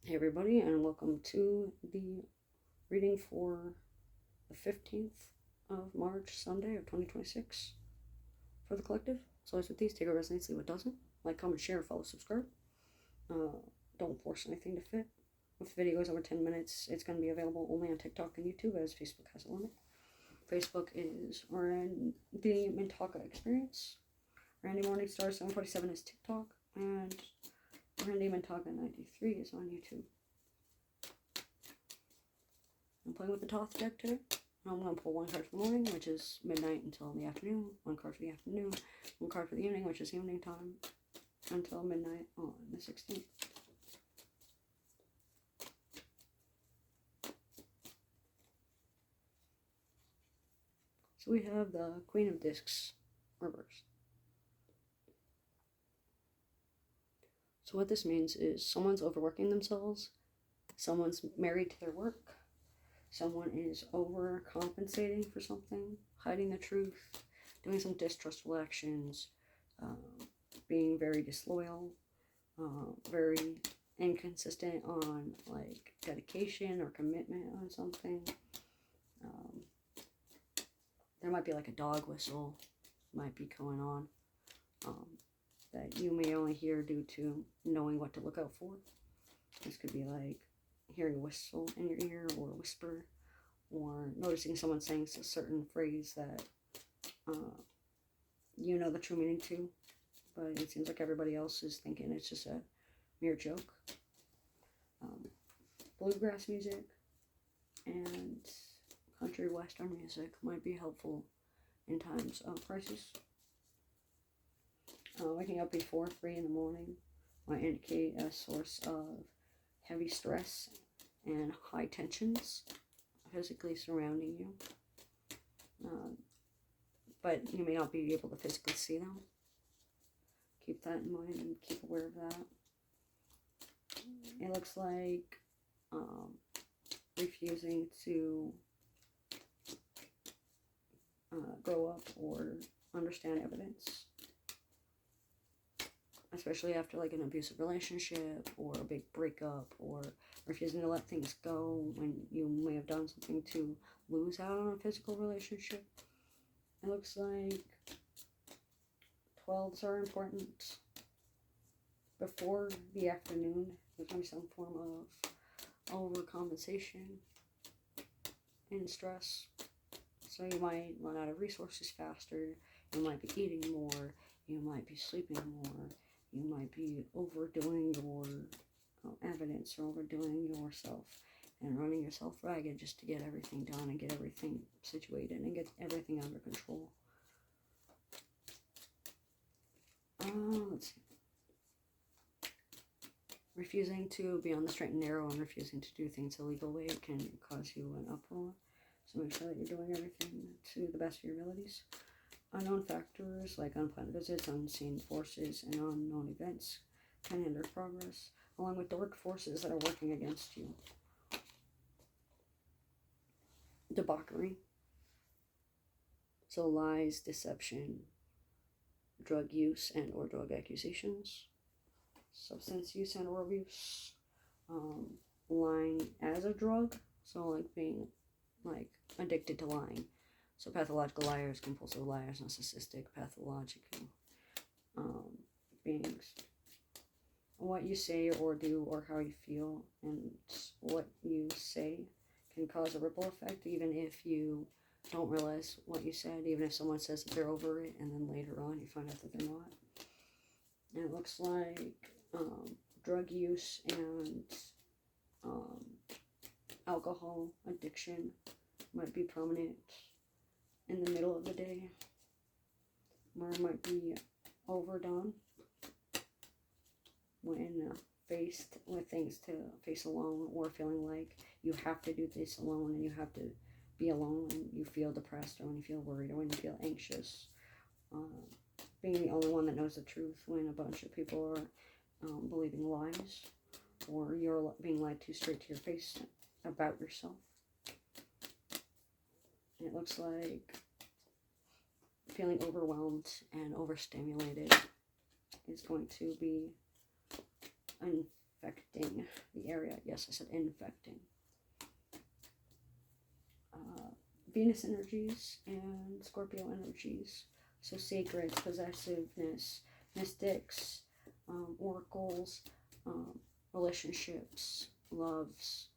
Hey everybody, and welcome to the reading for the 15th of March, Sunday of 2026 for the collective. So as with these, take what resonates, leave what doesn't. Like, comment, share, follow, subscribe. Don't force anything to fit. If the video goes over 10 minutes, it's going to be available only on TikTok and YouTube, as Facebook has a limit. Facebook is Randy Mintaka Experience. Randy Morningstar 747 is TikTok, and Randy Mintaka 93 is on YouTube. I'm playing with the Toth deck today. I'm going to pull one card for the morning, which is midnight until the afternoon, one card for the afternoon, one card for the evening, which is evening time, until midnight on the 16th. So we have the Queen of Discs reversed. So what this means is someone's overworking themselves, someone's married to their work, someone is overcompensating for something, hiding the truth, doing some distrustful actions, being very disloyal, very inconsistent on like dedication or commitment on something. There might be like a dog whistle might be going on that you may only hear due to knowing what to look out for. This could be like hearing a whistle in your ear or a whisper, or noticing someone saying a certain phrase that you know the true meaning to, but it seems like everybody else is thinking it's just a mere joke. Bluegrass music and country western music might be helpful in times of crisis. Waking up before 3 in the morning might indicate a source of heavy stress and high tensions physically surrounding you. But you may not be able to physically see them. Keep that in mind and keep aware of that. It looks like refusing to grow up or understand evidence, especially after like an abusive relationship or a big breakup, or refusing to let things go when you may have done something to lose out on a physical relationship. It looks like 12s are important. Before the afternoon, there's going to be some form of overcompensation and stress. So you might run out of resources faster, you might be eating more, you might be sleeping more, you might be overdoing your evidence or overdoing yourself and running yourself ragged just to get everything done and get everything situated and get everything under control. Let's see. Refusing to be on the straight and narrow and refusing to do things the legal way can cause you an uproar. So make sure that you're doing everything to the best of your abilities. Unknown factors like unplanned visits, unseen forces, and unknown events can hinder progress, along with dark forces that are working against you. Debauchery. So lies, deception, drug use and or drug accusations, substance use and or abuse, lying as a drug, so like being like addicted to lying. So pathological liars, compulsive liars, narcissistic, pathological beings. What you say or do or how you feel and what you say can cause a ripple effect, even if you don't realize what you said, even if someone says that they're over it and then later on you find out that they're not. And it looks like drug use and alcohol addiction might be prominent in the middle of the day, or it might be overdone when faced with things to face alone, or feeling like you have to do this alone and you have to be alone when you feel depressed or when you feel worried or when you feel anxious. Being the only one that knows the truth when a bunch of people are believing lies, or you're being lied to straight to your face about yourself. It looks like feeling overwhelmed and overstimulated is going to be infecting the the area. Yes, I said infecting. Venus energies and Scorpio energies. So sacred, possessiveness, mystics, oracles, relationships, loves,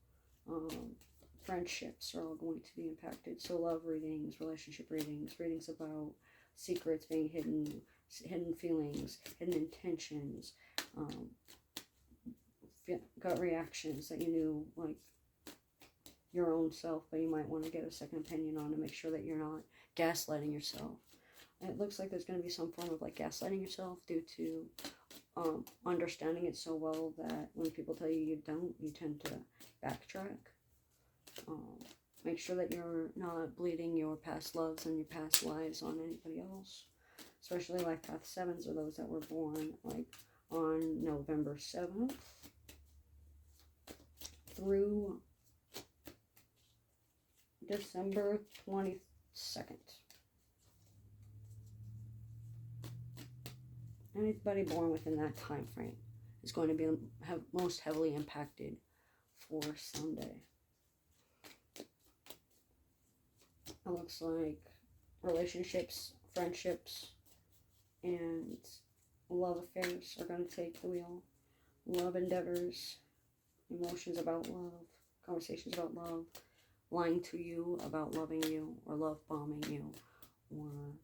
friendships are all going to be impacted. So love readings, relationship readings, readings about secrets being hidden, hidden feelings, hidden intentions, gut reactions that you knew, like your own self, but you might want to get a second opinion on to make sure that you're not gaslighting yourself. It looks like there's going to be some form of like gaslighting yourself due to understanding it so well that when people tell you don't, you tend to backtrack. Make sure that you're not bleeding your past loves and your past lives on anybody else. Especially Life Path 7s are those that were born like on November 7th through December 22nd. Anybody born within that time frame is going to be most heavily impacted for Sunday. It looks like relationships, friendships, and love affairs are going to take the wheel. Love endeavors, emotions about love, conversations about love, lying to you about loving you, or love bombing you, or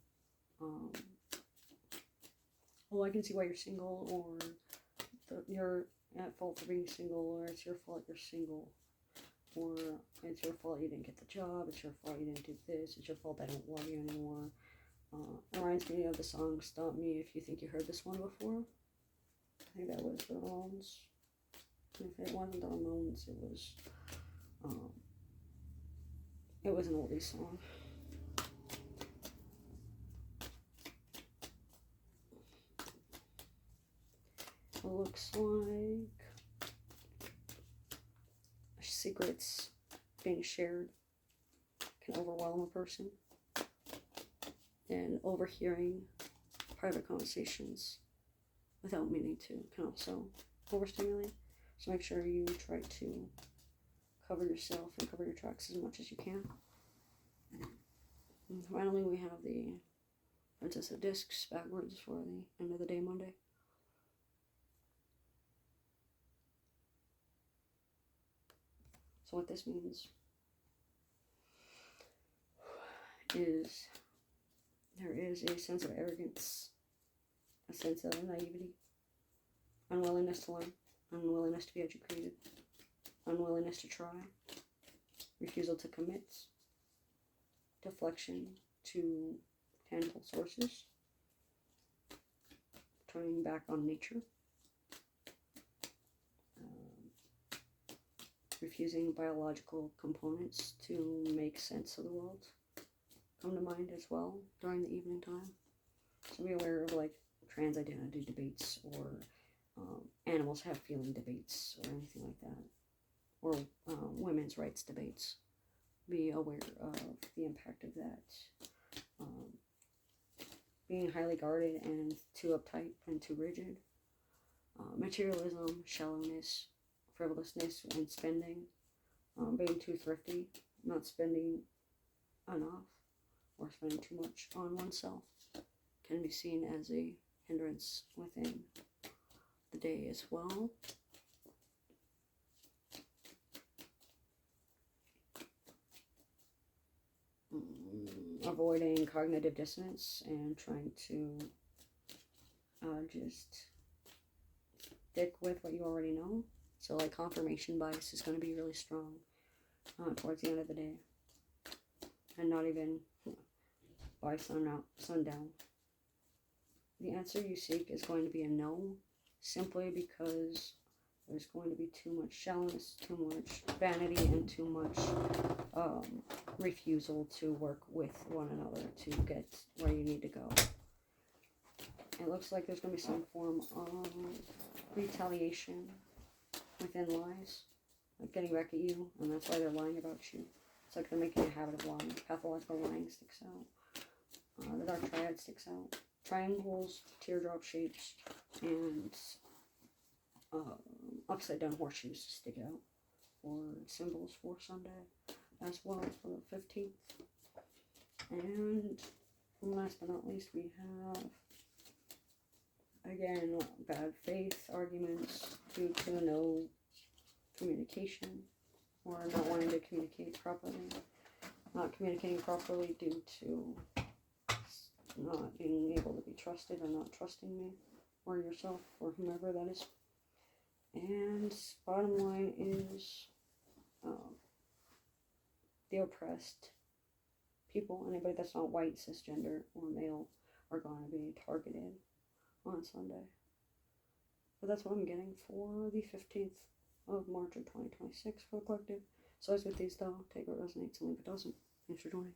oh, I can see why you're single, or you're at fault for being single, or it's your fault you're single, or it's your fault you didn't get the job, it's your fault you didn't do this, it's your fault I don't love you anymore. It reminds me of the song Stop Me If You Think You Heard This One before. I think that was the Ramones. If it wasn't the Ramones, it was an oldie song. It looks like secrets being shared can overwhelm a person, and overhearing private conversations without meaning to can also overstimulate. So make sure you try to cover yourself and cover your tracks as much as you can. And finally, we have the Princess of Discs backwards for the end of the day Monday. So what this means is there is a sense of arrogance, a sense of naivety, unwillingness to learn, unwillingness to be educated, unwillingness to try, refusal to commit, deflection to tangible sources, turning back on nature, refusing biological components to make sense of the world come to mind as well during the evening time. So be aware of like trans identity debates, or animals have feeling debates, or anything like that, or women's rights debates. Be aware of the impact of that. Being highly guarded and too uptight and too rigid. Materialism, shallowness, frivolousness, and spending. Being too thrifty, not spending enough, or spending too much on oneself can be seen as a hindrance within the day as well. Avoiding cognitive dissonance and trying to just stick with what you already know. So like confirmation bias is going to be really strong towards the end of the day, and not even by sundown. The answer you seek is going to be a no, simply because there's going to be too much shallowness, too much vanity, and too much refusal to work with one another to get where you need to go. It looks like there's going to be some form of retaliation within lies, like getting back at you, and that's why they're lying about you. It's like they're making a habit of lying. Pathological lying sticks out. The dark triad sticks out. Triangles, teardrop shapes, and upside down horseshoes to stick out, or symbols for Sunday as well for the 15th. And last but not least, we have, again, bad faith arguments due to no communication, or not wanting to communicate properly, not communicating properly due to not being able to be trusted or not trusting me or yourself or whomever that is. And bottom line is the oppressed people, anybody that's not white, cisgender, or male, are going to be targeted on Sunday. But that's what I'm getting for the 15th of March of 2026 for the collective. So as with these though, take what resonates and leave it doesn't. Thanks for joining.